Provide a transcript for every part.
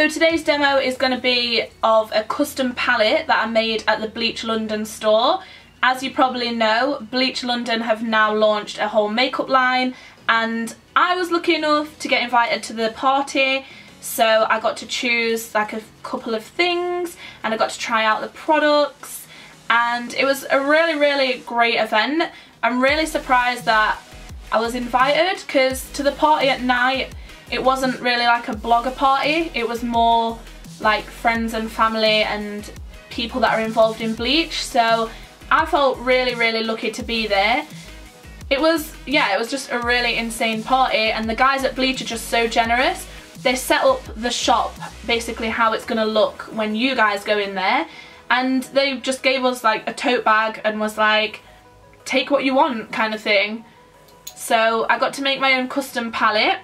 So today's demo is going to be of a custom palette that I made at the Bleach London store. As you probably know, Bleach London have now launched a whole makeup line, and I was lucky enough to get invited to the party, so I got to choose like a couple of things and I got to try out the products, and it was a really great event. I'm really surprised that I was invited, because to the party at night it wasn't really like a blogger party, it was more like friends and family and people that are involved in Bleach, so I felt really lucky to be there. It was just a really insane party, and the guys at Bleach are just so generous. They set up the shop basically how it's gonna look when you guys go in there, and they just gave us like a tote bag and was like, take what you want kind of thing. So I got to make my own custom palette,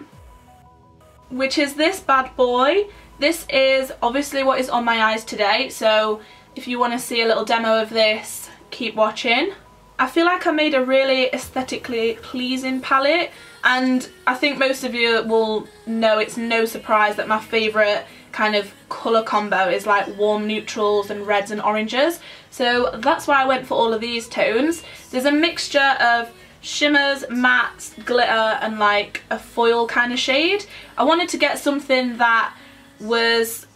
which is this bad boy. This is obviously what is on my eyes today, so if you want to see a little demo of this, keep watching. I feel like I made a really aesthetically pleasing palette, and I think most of you will know it's no surprise that my favourite kind of colour combo is like warm neutrals and reds and oranges, so that's why I went for all of these tones. There's a mixture of shimmers, mattes, glitter and like a foil kind of shade. I wanted to get something that was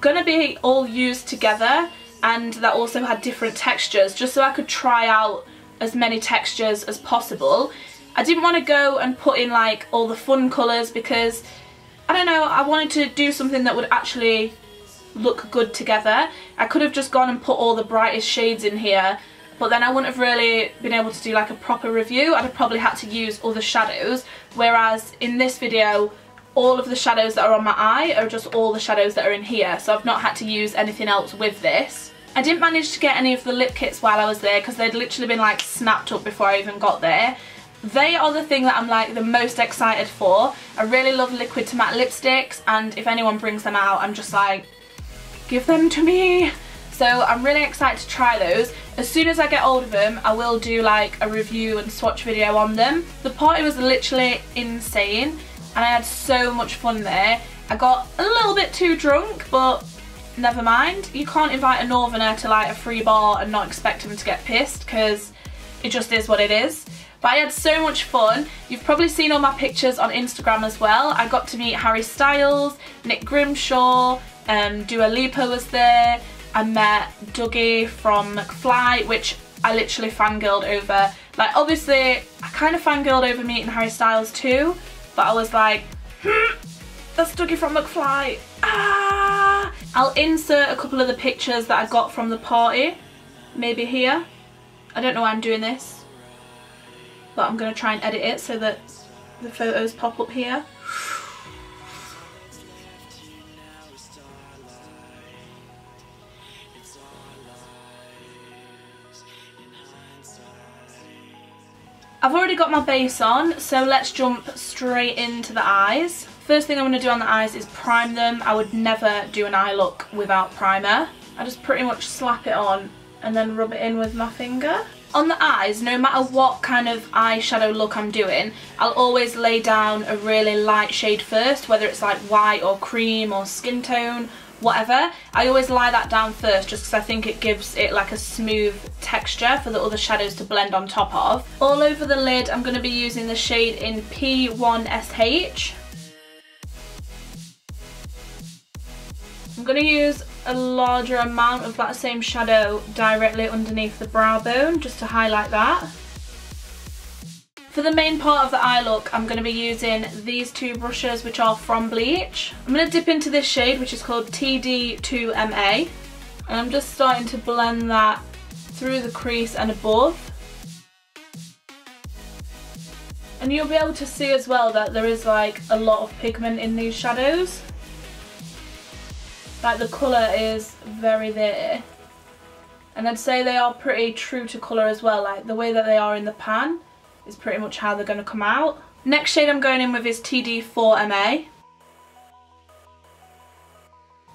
gonna be all used together and that also had different textures, just so I could try out as many textures as possible. I didn't want to go and put in like all the fun colours because, I don't know, I wanted to do something that would actually look good together. I could have just gone and put all the brightest shades in here, but then I wouldn't have really been able to do like a proper review. I'd have probably had to use other shadows, whereas in this video all of the shadows that are on my eye are just all the shadows that are in here, so I've not had to use anything else with this. I didn't manage to get any of the lip kits while I was there because they'd literally been like snapped up before I even got there. They are the thing that I'm like the most excited for. I really love liquid to matte lipsticks, and if anyone brings them out I'm just like, give them to me. So I'm really excited to try those. As soon as I get hold of them, I will do like a review and swatch video on them. The party was literally insane and I had so much fun there. I got a little bit too drunk, but never mind. You can't invite a northerner to like a free bar and not expect him to get pissed, because it just is what it is. But I had so much fun. You've probably seen all my pictures on Instagram as well. I got to meet Harry Styles, Nick Grimshaw, Dua Lipa was there. I met Dougie from McFly, which I literally fangirled over. Like, obviously, I kind of fangirled over meeting Harry Styles too, but I was like, that's Dougie from McFly. Ah! I'll insert a couple of the pictures that I got from the party, maybe here. I don't know why I'm doing this, but I'm going to try and edit it so that the photos pop up here. I've already got my base on, so let's jump straight into the eyes. First thing I'm going to do on the eyes is prime them. I would never do an eye look without primer. I just pretty much slap it on and then rub it in with my finger. On the eyes, no matter what kind of eyeshadow look I'm doing, I'll always lay down a really light shade first, whether it's like white or cream or skin tone, whatever. I always lie that down first just because I think it gives it like a smooth texture for the other shadows to blend on top of. All over the lid I'm going to be using the shade in P1SH. I'm going to use a larger amount of that same shadow directly underneath the brow bone just to highlight that. For the main part of the eye look, I'm going to be using these two brushes, which are from Bleach. I'm going to dip into this shade, which is called TD2MA, and I'm just starting to blend that through the crease and above. And you'll be able to see as well that there is like a lot of pigment in these shadows. Like, the colour is very there. And I'd say they are pretty true to colour as well, like the way that they are in the pan is pretty much how they're going to come out. Next shade I'm going in with is TD4MA.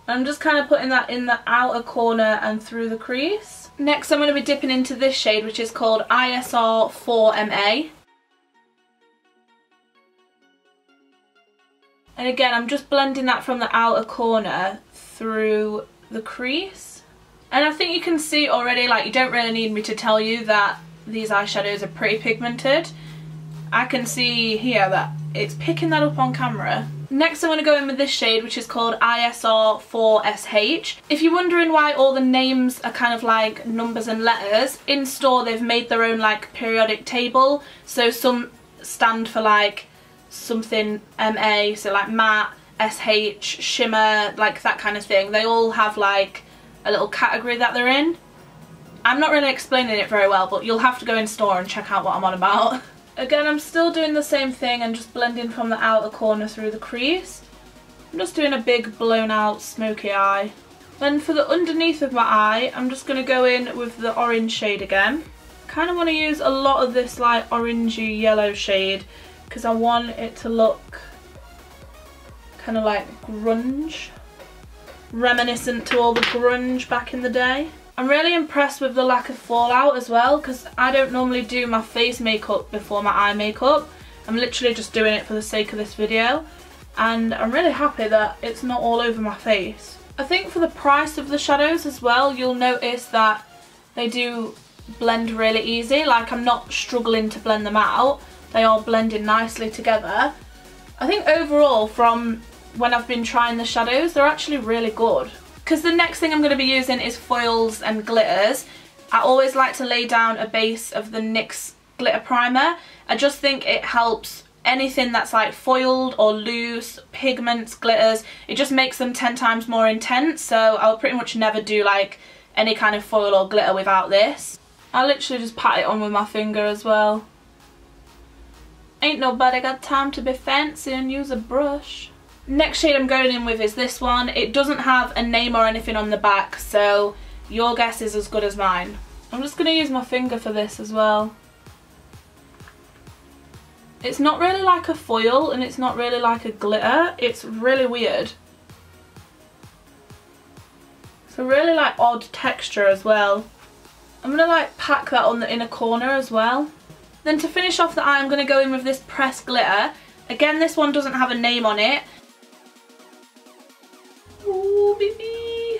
I'm just kind of putting that in the outer corner and through the crease. Next I'm going to be dipping into this shade, which is called ISR4MA. And again, I'm just blending that from the outer corner through the crease. And I think you can see already, like, you don't really need me to tell you that these eyeshadows are pretty pigmented. I can see here that it's picking that up on camera. Next I'm going to go in with this shade, which is called ISR 4SH. If you're wondering why all the names are kind of like numbers and letters, in store they've made their own like periodic table. So some stand for like something MA, so like matte, SH, shimmer, like that kind of thing. They all have like a little category that they're in. I'm not really explaining it very well, but you'll have to go in store and check out what I'm on about. Again, I'm still doing the same thing and just blending from the outer corner through the crease. I'm just doing a big blown out smoky eye. Then for the underneath of my eye, I'm just going to go in with the orange shade again. I kind of want to use a lot of this like orangey yellow shade because I want it to look kind of like grunge. Reminiscent to all the grunge back in the day. I'm really impressed with the lack of fallout as well, because I don't normally do my face makeup before my eye makeup. I'm literally just doing it for the sake of this video, and I'm really happy that it's not all over my face. I think for the price of the shadows as well, you'll notice that they do blend really easy. Like, I'm not struggling to blend them out. They are blending nicely together. I think overall, from when I've been trying the shadows, they're actually really good. Because the next thing I'm going to be using is foils and glitters. I always like to lay down a base of the NYX glitter primer. I just think it helps anything that's like foiled or loose, pigments, glitters. It just makes them 10 times more intense, so I'll pretty much never do like any kind of foil or glitter without this. I literally just pat it on with my finger as well. Ain't nobody got time to be fancy and use a brush. Next shade I'm going in with is this one. It doesn't have a name or anything on the back, so your guess is as good as mine. I'm just going to use my finger for this as well. It's not really like a foil and it's not really like a glitter. It's really weird. It's a really like odd texture as well. I'm going to like pack that on the inner corner as well. Then to finish off the eye, I'm going to go in with this pressed glitter. Again, this one doesn't have a name on it. Ooh, baby.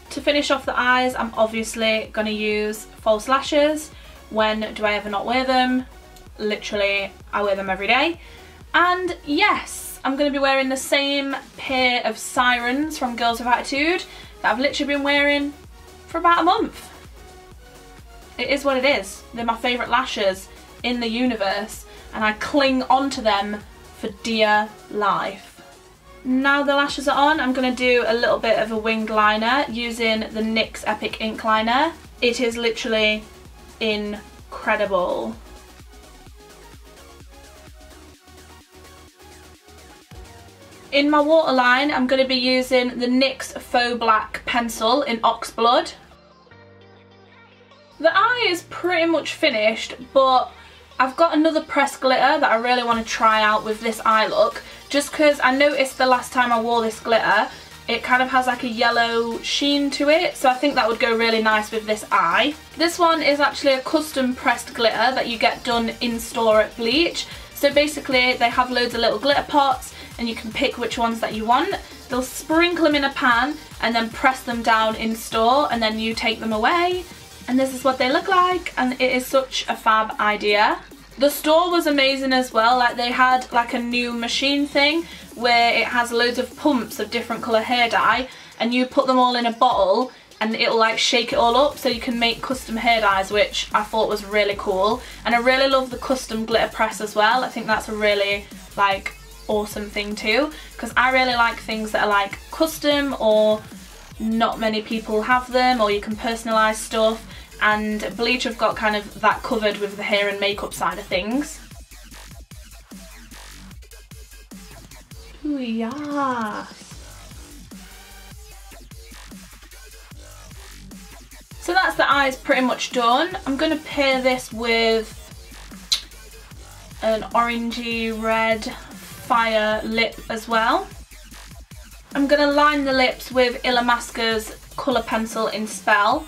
To finish off the eyes, I'm obviously going to use false lashes. When do I ever not wear them? Literally, I wear them every day. And yes, I'm going to be wearing the same pair of Sirens from Girls with Attitude that I've literally been wearing for about a month. It is what it is. They're my favourite lashes in the universe, and I cling onto them for dear life. Now the lashes are on, I'm going to do a little bit of a winged liner using the NYX Epic Ink Liner. It is literally incredible. In my waterline, I'm going to be using the NYX Faux Black pencil in Oxblood. The eye is pretty much finished, but I've got another pressed glitter that I really want to try out with this eye look, just because I noticed the last time I wore this glitter, it kind of has like a yellow sheen to it, so I think that would go really nice with this eye. This one is actually a custom pressed glitter that you get done in store at Bleach. So basically they have loads of little glitter pots and you can pick which ones that you want. They'll sprinkle them in a pan and then press them down in store, and then you take them away. And this is what they look like, and it is such a fab idea. The store was amazing as well. Like, they had like a new machine thing where it has loads of pumps of different colour hair dye, and you put them all in a bottle and it'll like shake it all up so you can make custom hair dyes, which I thought was really cool. And I really love the custom glitter press as well. I think that's a really like awesome thing too, because I really like things that are like custom, or not many people have them, or you can personalise stuff. And Bleach have got kind of that covered with the hair and makeup side of things. Ooh, yeah. So that's the eyes pretty much done. I'm going to pair this with an orangey red fire lip as well. I'm going to line the lips with Illamasqua's colour pencil in Spell.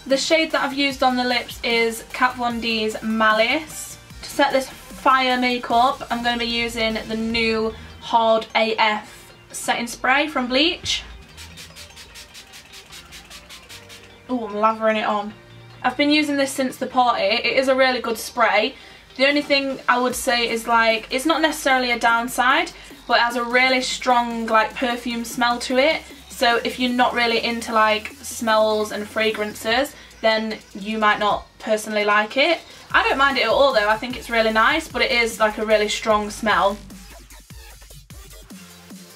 The shade that I've used on the lips is Kat Von D's Malice. To set this fire makeup, I'm going to be using the new Hard AF setting spray from Bleach. Oh, I'm lathering it on. I've been using this since the party. It is a really good spray. The only thing I would say is, like, it's not necessarily a downside, but it has a really strong, like, perfume smell to it. So if you're not really into, like, smells and fragrances, then you might not personally like it. I don't mind it at all though, I think it's really nice, but it is like a really strong smell.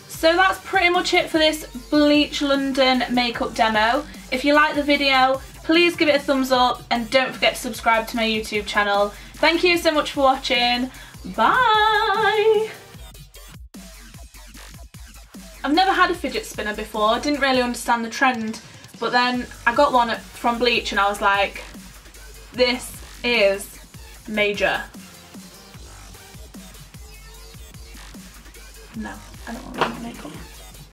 So that's pretty much it for this Bleach London makeup demo. If you like the video, please give it a thumbs up and don't forget to subscribe to my YouTube channel. Thank you so much for watching. Bye! I've never had a fidget spinner before, I didn't really understand the trend, but then I got one from Bleach and I was like, this is major. No, I don't want makeup.